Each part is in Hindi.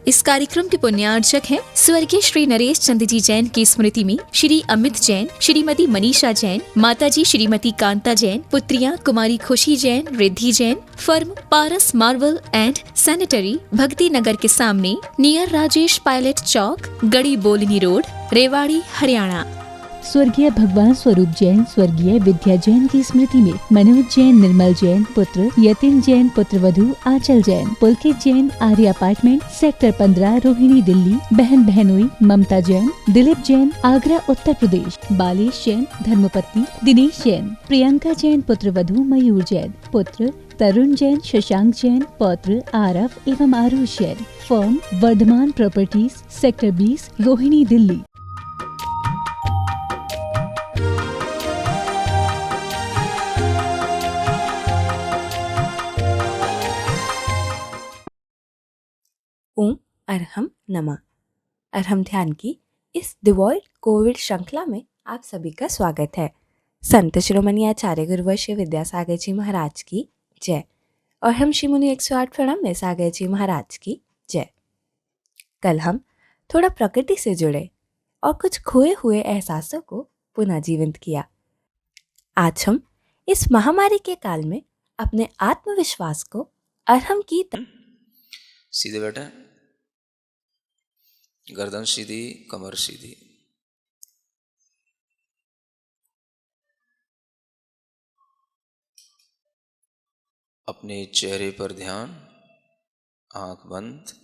इस कार्यक्रम के पुण्यार्चक हैं स्वर्गीय श्री नरेश चंद जी जैन की स्मृति में श्री अमित जैन, श्रीमती मनीषा जैन, माताजी श्रीमती कांता जैन, पुत्रियां कुमारी खुशी Jain, Riddhi Jain, firm Paras marble and sanitary, भक्ति नगर के सामने, नियर राजेश पायलट चौक, गड़ी बोलनी रोड, रेवाड़ी, हरियाणा। स्वर्गीय भगवान स्वरूप जैन, स्वर्गीय विद्या जैन की स्मृति में मनोज जैन, निर्मल जैन पुत्र, यतिन जैन पुत्र वधू आंचल जैन, पुलकित जैन, आर्य अपार्टमेंट, सेक्टर 15, रोहिणी, दिल्ली, बहन बहनोई ममता जैन, दिलीप जैन, आगरा उत्तर प्रदेश, बालेश जैन, धर्मपत्नी दिनेश जैन, प्रियंका जैन पुत्र वधू मयूर जैन, पुत्र तरुण जैन, शशांक जैन, पौत्र आरव एवं Aarush Jain, firm Vardhaman properties, sector 20, Rohini, Delhi. ओम अरहम नमः। अरहम ध्यान की इस डिवॉइड कोविड श्रृंखला में आप सभी का स्वागत है। संत शिरोमणि आचार्य गुरुवर्य विद्यासागर जी महाराज की जय और हम श्री मुनि 108 प्रणाम में सागर जी महाराज की जय। कल हम थोड़ा प्रकृति से जुड़े और कुछ खोए हुए एहसासों को पुनः जीवंत किया। आज हम इस महामारी के काल में अपने आत्मविश्वास को अरहम की सीधे बैठे, गर्दन सीधी, कमर सीधी। अपने चेहरे पर ध्यान, आंख बंद।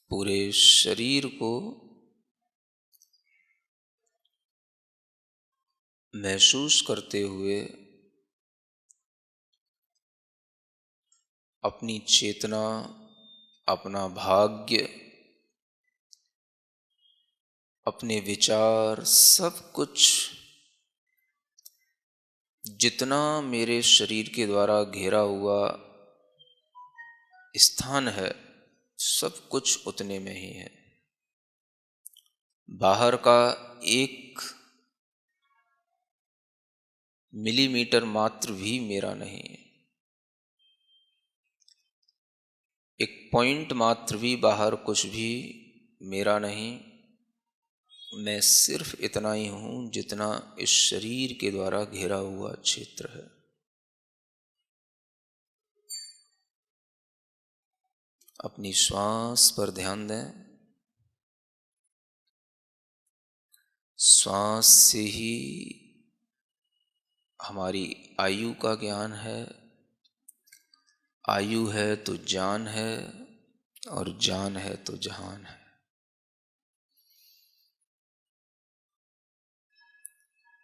पूरे शरीर को महसूस करते हुए अपनी चेतना, अपना भाग्य, अपने विचार, सब कुछ जितना मेरे शरीर के द्वारा घेरा हुआ स्थान है, सब कुछ उतने में ही है। बाहर का एक मिलीमीटर मात्र भी मेरा नहीं है, एक पॉइंट मात्र भी बाहर कुछ भी मेरा नहीं। मैं सिर्फ इतना ही हूं जितना इस शरीर के द्वारा घेरा हुआ क्षेत्र है। अपनी श्वास पर ध्यान दें। श्वास से ही हमारी आयु का ज्ञान है। आयु है तो जान है और जान है तो जहान है।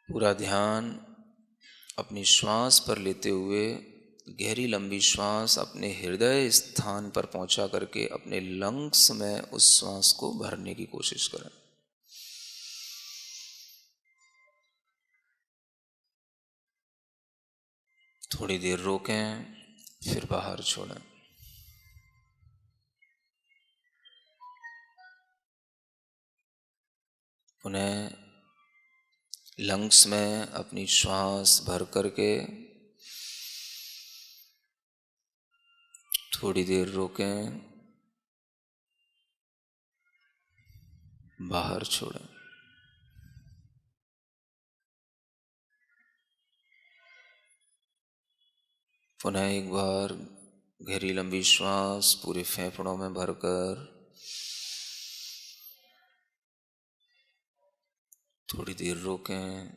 पूरा ध्यान अपनी श्वास पर लेते हुए गहरी लंबी श्वास अपने हृदय स्थान पर पहुंचा करके अपने लंग्स में उस श्वास को भरने की कोशिश करें। थोड़ी देर रोकें, फिर बाहर छोड़ें। पुनः लंग्स में अपनी श्वास भर करके थोड़ी देर रोकें, बाहर छोड़ें। पुनः एक बार गहरी लंबी श्वास पूरे फेफड़ों में भरकर थोड़ी देर रोकें,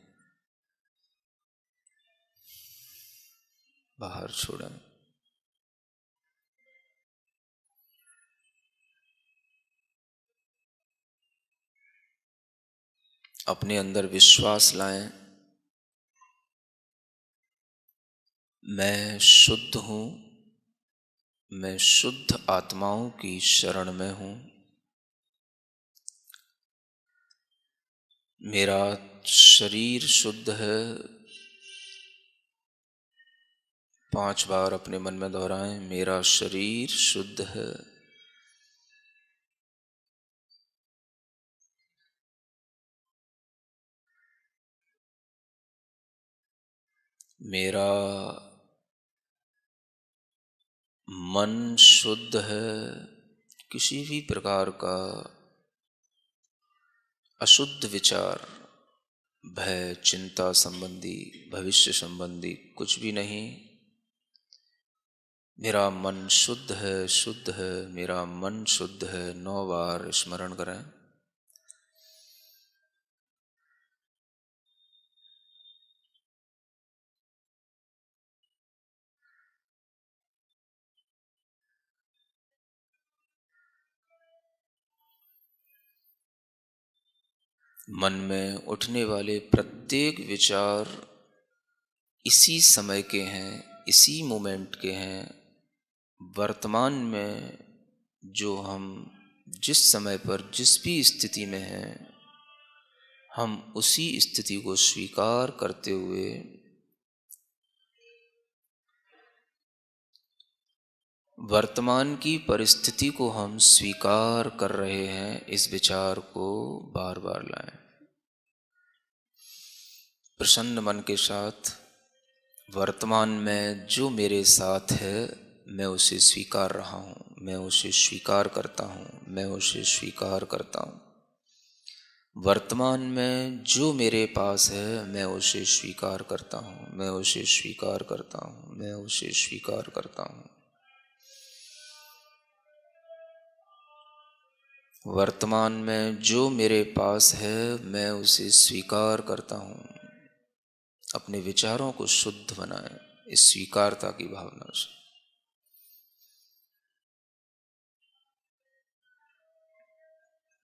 बाहर छोड़ें। अपने अंदर विश्वास लाएं, मैं शुद्ध हूं, मैं शुद्ध आत्माओं की शरण में हूं। मेरा शरीर शुद्ध है। 5 बार अपने मन में दोहराएं, मेरा शरीर शुद्ध है। मेरा मन शुद्ध है, किसी भी प्रकार का अशुद्ध विचार, भय, चिंता संबंधी, भविष्य संबंधी कुछ भी नहीं। मेरा मन शुद्ध है, शुद्ध है, मेरा मन शुद्ध है। 9 बार स्मरण करें। मन में उठने वाले प्रत्येक विचार इसी समय के हैं, इसी मोमेंट के हैं। वर्तमान में जो हम जिस समय पर जिस भी स्थिति में हैं, हम उसी स्थिति को स्वीकार करते हुए वर्तमान की परिस्थिति को हम स्वीकार कर रहे हैं। इस विचार को बार बार लाएं। प्रसन्न मन के साथ वर्तमान में जो मेरे साथ है, मैं उसे स्वीकार रहा हूँ, मैं उसे स्वीकार करता हूँ, मैं उसे स्वीकार करता हूँ। वर्तमान में जो मेरे पास है, मैं उसे स्वीकार करता हूँ, मैं उसे स्वीकार करता हूँ, मैं उसे स्वीकार करता हूँ। वर्तमान में जो मेरे पास है, मैं उसे स्वीकार करता हूँ। अपने विचारों को शुद्ध बनाएं इस स्वीकारता की भावना से।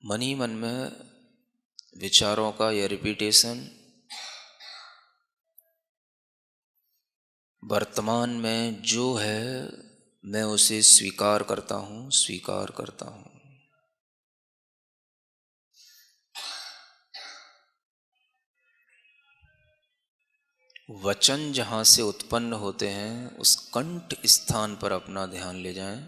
मन ही मन में विचारों का यह रिपीटेशन, वर्तमान में जो है मैं उसे स्वीकार करता हूँ, स्वीकार करता हूँ। वचन जहाँ से उत्पन्न होते हैं, उस कंठ स्थान पर अपना ध्यान ले जाएं।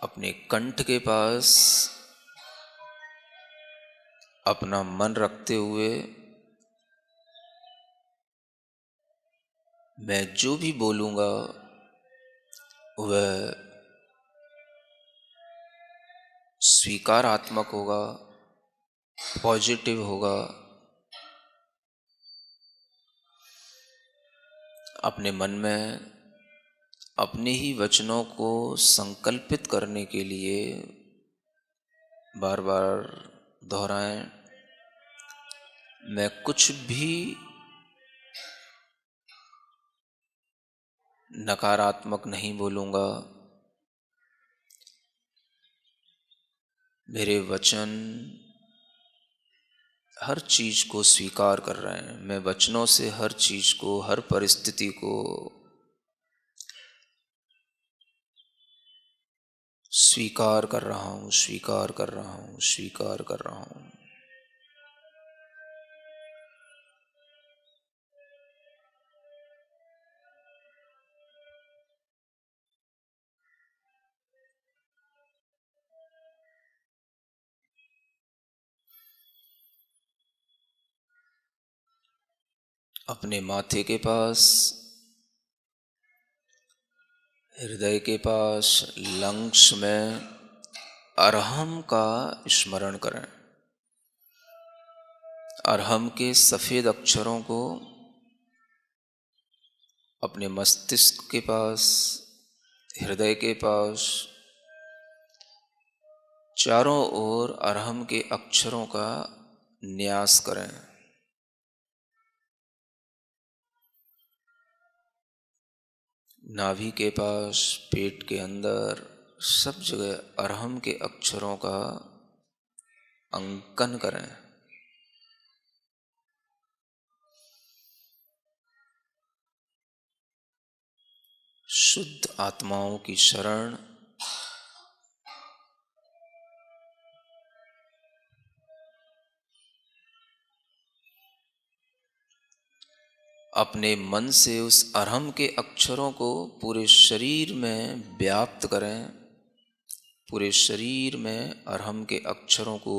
अपने कंठ के पास अपना मन रखते हुए मैं जो भी बोलूँगा वह स्वीकारात्मक होगा, पॉजिटिव होगा। अपने मन में अपने ही वचनों को संकल्पित करने के लिए बार बार दोहराएं। मैं कुछ भी नकारात्मक नहीं बोलूँगा। मेरे वचन हर चीज़ को स्वीकार कर रहे हैं। मैं वचनों से हर चीज़ को, हर परिस्थिति को स्वीकार कर रहा हूँ, स्वीकार कर रहा हूँ, स्वीकार कर रहा हूँ। अपने माथे के पास, हृदय के पास, लंग्स में अरहम का स्मरण करें। अरहम के सफ़ेद अक्षरों को अपने मस्तिष्क के पास, हृदय के पास, चारों ओर अरहम के अक्षरों का न्यास करें। नाभि के पास, पेट के अंदर, सब जगह अरहम के अक्षरों का अंकन करें। शुद्ध आत्माओं की शरण, अपने मन से उस अरहम के अक्षरों को पूरे शरीर में व्याप्त करें। पूरे शरीर में अरहम के अक्षरों को